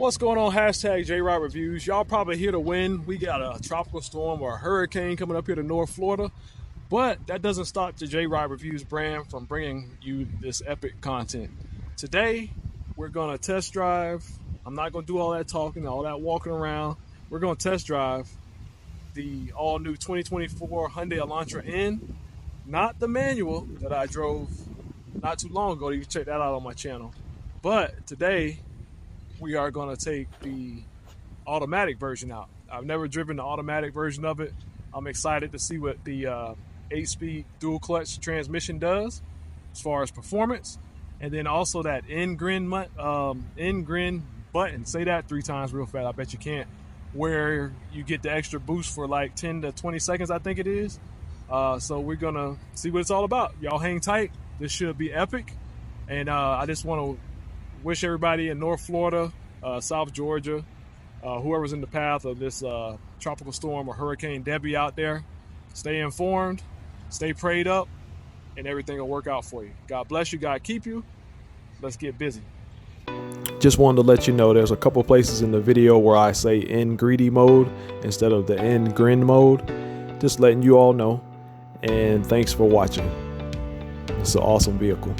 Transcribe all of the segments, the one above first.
What's going on? Hashtag JRideReviews. Y'all probably hear the wind. We got a tropical storm or a hurricane coming up here to North Florida. But that doesn't stop the JRideReviews brand from bringing you this epic content. Today, we're going to test drive. I'm not going to do all that talking, all that walking around. We're going to test drive the all-new 2024 Hyundai Elantra N. Not the manual that I drove not too long ago. You can check that out on my channel. But today, we are going to take the automatic version out. I've never driven the automatic version of it. I'm excited to see what the 8-speed dual clutch transmission does as far as performance. And then also that N-Grin button. Say that 3 times real fast. I bet you can't. Where you get the extra boost for like 10 to 20 seconds, I think it is. So we're going to see what it's all about. Y'all hang tight. This should be epic. And I just want to wish everybody in North Florida, South Georgia, whoever's in the path of this tropical storm or Hurricane Debbie out there, stay informed, stay prayed up, and everything will work out for you. God bless you. God keep you. Let's get busy. Just wanted to let you know there's a couple places in the video where I say in greedy mode instead of the in grin mode. Just letting you all know. And thanks for watching. It's an awesome vehicle.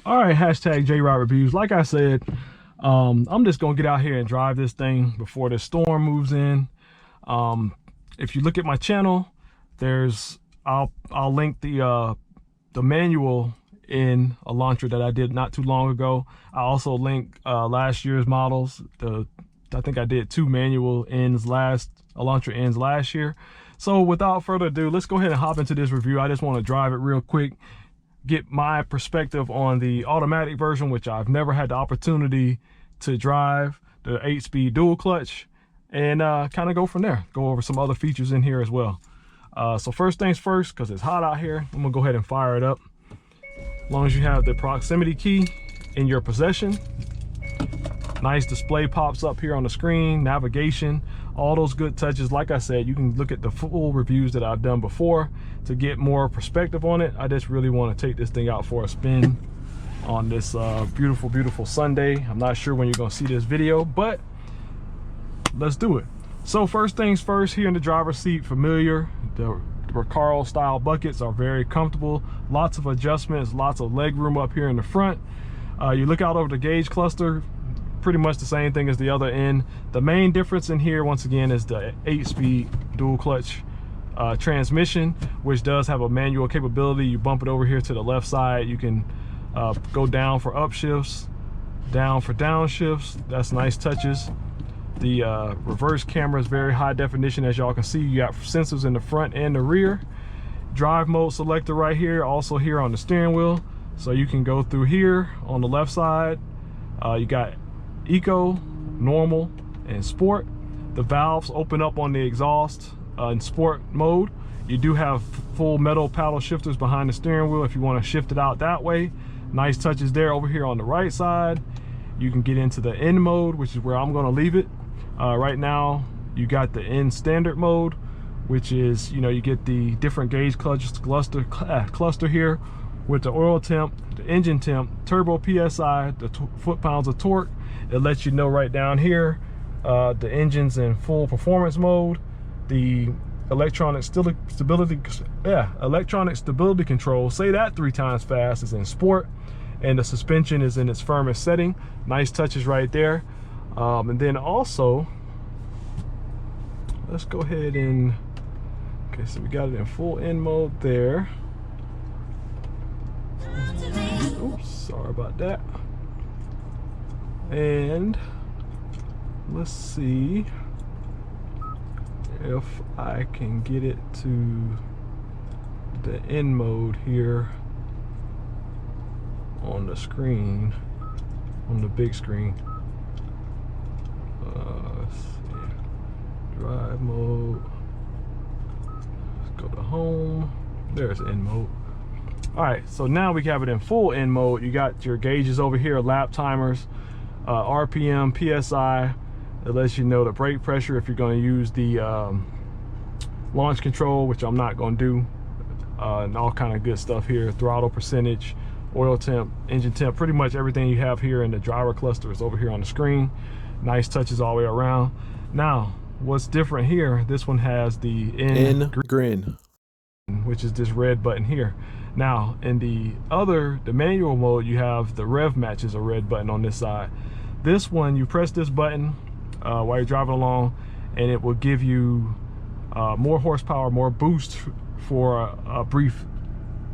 All right, hashtag JRideReviews. Like I said, I'm just gonna get out here and drive this thing before the storm moves in. If you look at my channel, I'll link the manual in Elantra that I did not too long ago. I also link last year's models. I think I did 2 manual Elantra N's last year. So without further ado, let's go ahead and hop into this review. I just want to drive it real quick, get my perspective on the automatic version, which I've never had the opportunity to drive, the 8-speed dual clutch, and kind of go from there. Go over some other features in here as well. So first things first, because it's hot out here, I'm gonna go ahead and fire it up. As long as you have the proximity key in your possession, nice display pops up here on the screen, navigation, all those good touches. Like I said, you can look at the full reviews that I've done before to get more perspective on it. I just really want to take this thing out for a spin on this beautiful, beautiful Sunday. I'm not sure when you're going to see this video, but let's do it. So first things first, here in the driver's seat, familiar. The Recaro style buckets are very comfortable. Lots of adjustments, lots of leg room up here in the front. You look out over the gauge cluster, pretty much the same thing as the other end. The main difference in here, once again, is the 8-speed dual clutch transmission, which does have a manual capability. You bump it over here to the left side, you can go down for upshifts, down for downshifts. That's nice touches. The reverse camera is very high definition. As y'all can see, you got sensors in the front and the rear. Drive mode selector right here, also here on the steering wheel. So you can go through here on the left side. You got Eco, Normal, and Sport. The valves open up on the exhaust in Sport mode. You do have full metal paddle shifters behind the steering wheel if you want to shift it out that way. Nice touches there. Over here on the right side, you can get into the N mode, which is where I'm going to leave it. Right now, you got the N standard mode, which is, you know, you get the different gauge cluster here with the oil temp, the engine temp, turbo PSI, the foot-pounds of torque. It lets you know right down here the engine's in full performance mode. The electronic stability control, say that 3 times fast, is in sport, and the suspension is in its firmest setting. Nice touches right there. And then also, let's go ahead and, okay, so we got it in full N mode there. Oops, sorry about that. And let's see if I can get it to the N mode here on the screen, on the big screen. Let's see. Drive mode. Let's go to home. There's N mode. All right, so now we have it in full N mode. You got your gauges over here, lap timers, RPM, PSI. It lets you know the brake pressure if you're going to use the launch control, which I'm not going to do, and all kind of good stuff here. Throttle percentage, oil temp, engine temp, pretty much everything you have here in the driver cluster is over here on the screen. Nice touches all the way around. Now, what's different here, this one has the N Grin, which is this red button here. Now, in the manual mode, you have the rev match is a red button on this side. This one, you press this button while you're driving along, and it will give you more horsepower, more boost for a brief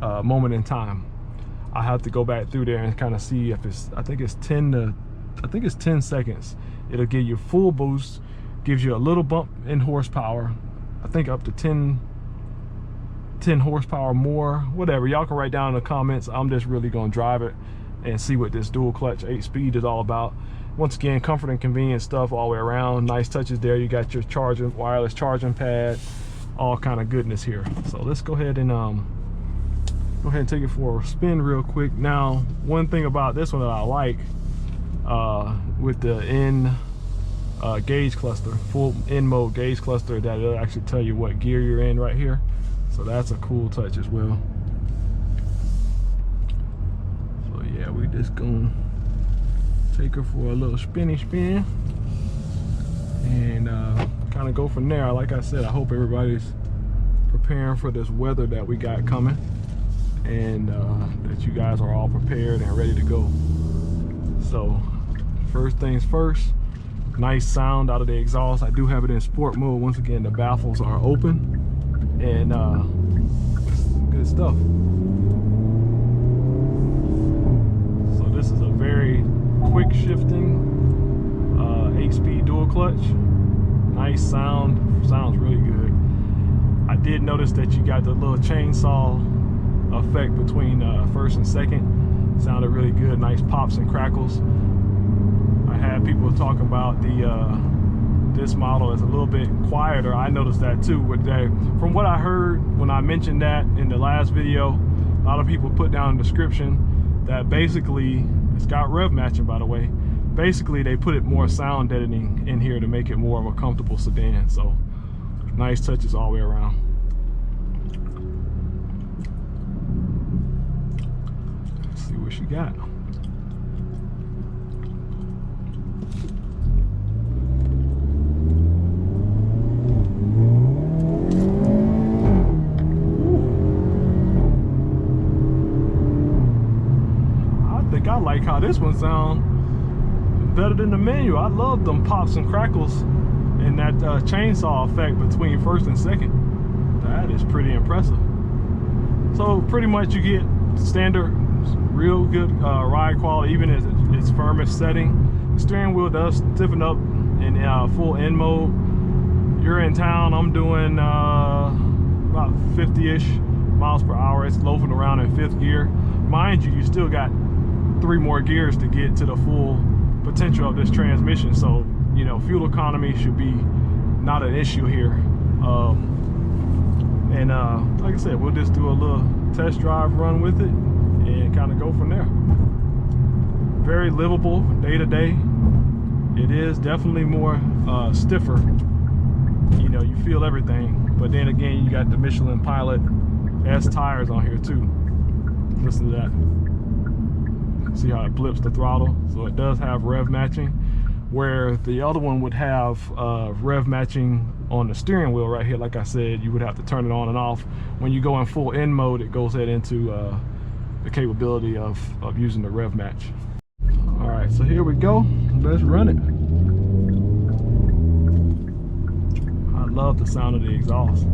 moment in time. I have to go back through there and kind of see if it's, I think it's 10 seconds. It'll give you full boost, gives you a little bump in horsepower. I think up to 10 horsepower more, whatever. Y'all can write down in the comments. I'm just really gonna drive it and see what this dual clutch 8-speed is all about. Once again, comfort and convenience stuff all the way around. Nice touches there. You got your charging, wireless charging pad, all kind of goodness here. So let's go ahead and take it for a spin real quick. Now, one thing about this one that I like with the N gauge cluster, full N mode gauge cluster, that it'll actually tell you what gear you're in right here. So that's a cool touch as well. So yeah, we just gonna take her for a little spinny spin and kind of go from there. Like I said, I hope everybody's preparing for this weather that we got coming, and that you guys are all prepared and ready to go. So first things first, nice sound out of the exhaust. I do have it in sport mode. Once again, the baffles are open, and good stuff. So this is a very quick shifting 8-speed dual clutch. Nice sound, sounds really good. I did notice that you got the little chainsaw effect between first and second. Sounded really good, nice pops and crackles. I had people talking about this model is a little bit quieter. I noticed that too. From what I heard when I mentioned that in the last video, a lot of people put down in the description that basically, it's got rev matching, by the way. Basically, they put it more sound deadening in here to make it more of a comfortable sedan. So nice touches all the way around. Let's see what she got. I like how this one sounds better than the manual. I love them pops and crackles and that chainsaw effect between first and second. That is pretty impressive. So pretty much you get standard, real good ride quality, even as its firmest setting. The steering wheel does stiffen up in full N mode. You're in town, I'm doing about 50-ish miles per hour. It's loafing around in 5th gear. Mind you, you still got 3 more gears to get to the full potential of this transmission. So, you know, fuel economy should be not an issue here. Like I said, we'll just do a little test drive run with it and kind of go from there. Very livable day to day. It is definitely more stiffer. You know, you feel everything. But then again, you got the Michelin Pilot S tires on here too. Listen to that. See how it blips the throttle? So it does have rev matching, where the other one would have rev matching on the steering wheel right here. Like I said, you would have to turn it on and off. When you go in full N mode, it goes ahead into the capability of using the rev match. All right, so here we go. Let's run it. I love the sound of the exhaust.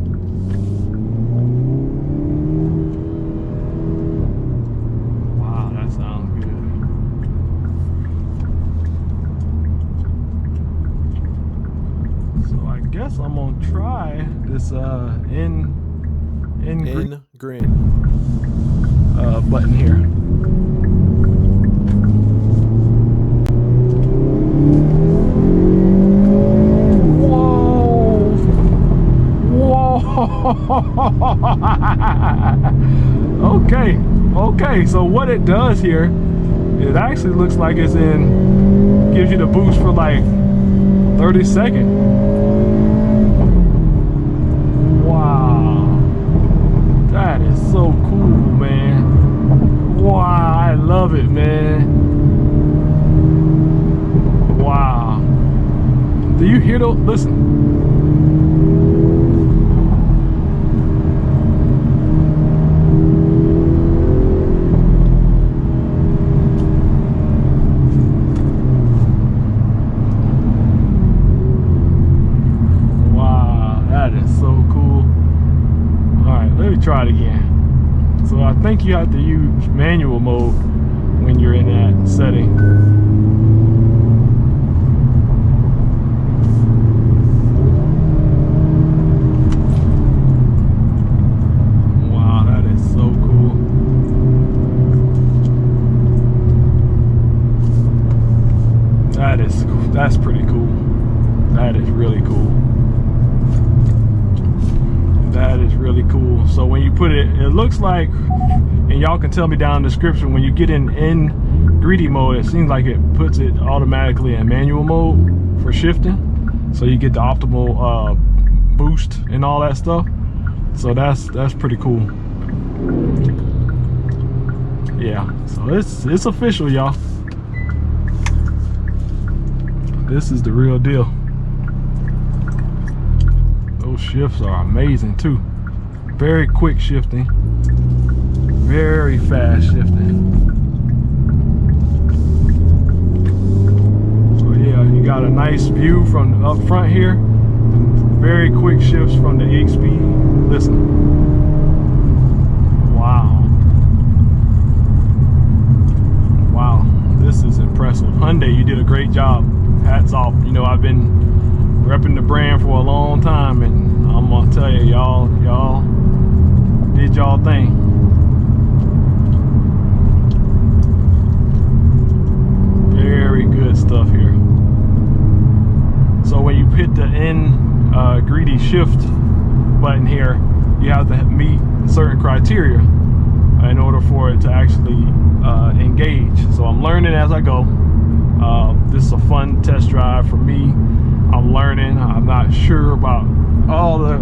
Wow, that sounds good. So I guess I'm gonna try this N Grin button here. Whoa! Whoa! Okay. Okay, so what it does here, it actually looks like it's in, gives you the boost for like 30 seconds. Wow, that is so cool, man. Wow, I love it, man. Wow. Do you hear those? Listen. Try it again. So I think you have to use manual mode when you're in that setting. Wow, that is so cool. That's pretty cool. That is really cool. That is really cool. So when you put it, it looks like, and y'all can tell me down in the description, when you get in greedy mode, it seems like it puts it automatically in manual mode for shifting. So you get the optimal boost and all that stuff. So that's pretty cool. Yeah, so it's official, y'all. This is the real deal. Those shifts are amazing too. Very quick shifting, very fast shifting. So yeah, you got a nice view from up front here. Very quick shifts from the 8-speed. Listen. Wow. Wow, this is impressive. Hyundai, you did a great job. Hats off. You know, I've been repping the brand for a long time, and I'm gonna tell you, y'all did y'all thing. Very good stuff here. So when you hit the greedy shift button here, you have to meet certain criteria in order for it to actually engage. So I'm learning as I go. This is a fun test drive for me. I'm learning. I'm not sure about all the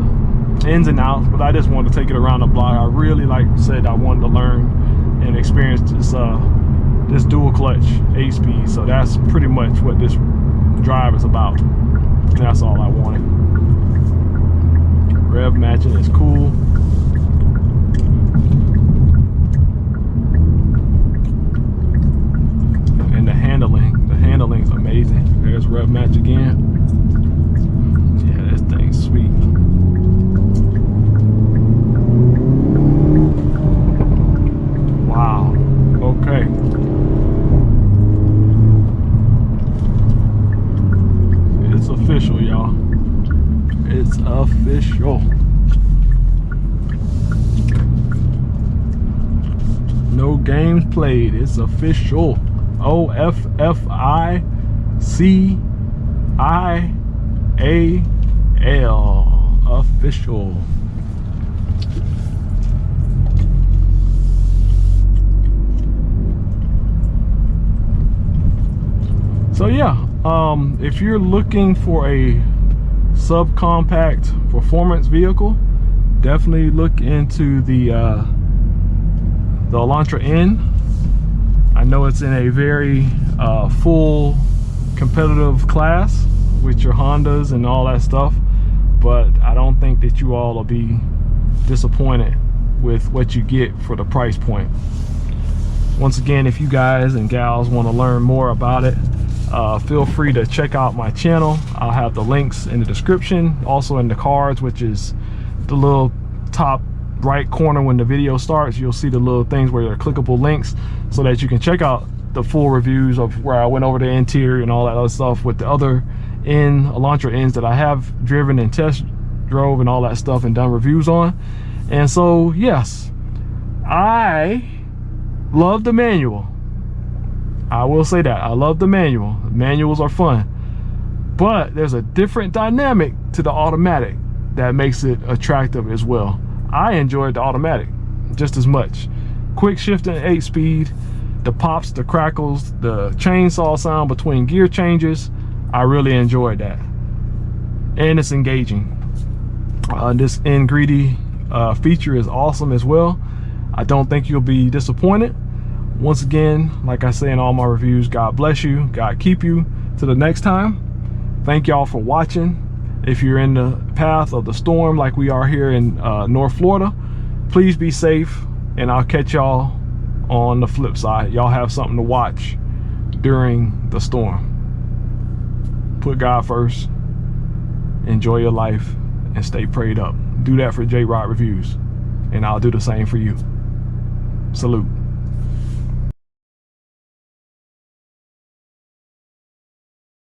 ins and outs, but I just wanted to take it around the block. I really, like I said, I wanted to learn and experience this dual clutch 8-speed. So that's pretty much what this drive is about. And that's all I wanted. Rev matching is cool. And the handling is amazing. There's rev match again. Yeah, this thing's sweet. Wow. Okay. It's official, y'all. It's official. No games played. It's official. OFFICIAL. Official. So yeah, if you're looking for a subcompact performance vehicle, definitely look into the Elantra N. I know it's in a very full competitive class with your Hondas and all that stuff, but I don't think that you all will be disappointed with what you get for the price point. Once again, if you guys and gals want to learn more about it, feel free to check out my channel. I'll have the links in the description, also in the cards, which is the little top right corner. When the video starts, you'll see the little things where there are clickable links so that you can check out the full reviews of where I went over the interior and all that other stuff with the other Elantra N's that I have driven and test drove and all that stuff and done reviews on. And so yes, I love the manual. I will say that I love the manual. Manuals are fun, but there's a different dynamic to the automatic that makes it attractive as well. I enjoyed the automatic just as much. quick shifting 8-speed, the pops, the crackles, the chainsaw sound between gear changes. I really enjoyed that, and it's engaging. This N greedy feature is awesome as well. I don't think you'll be disappointed. Once again, like I say in all my reviews, God bless you, God keep you. Till the next time, thank y'all for watching. If you're in the path of the storm like we are here in North Florida, please be safe, and I'll catch y'all on the flip side. Y'all have something to watch during the storm. Put God first, enjoy your life, and stay prayed up. Do that for JRideReviews, and I'll do the same for you. Salute.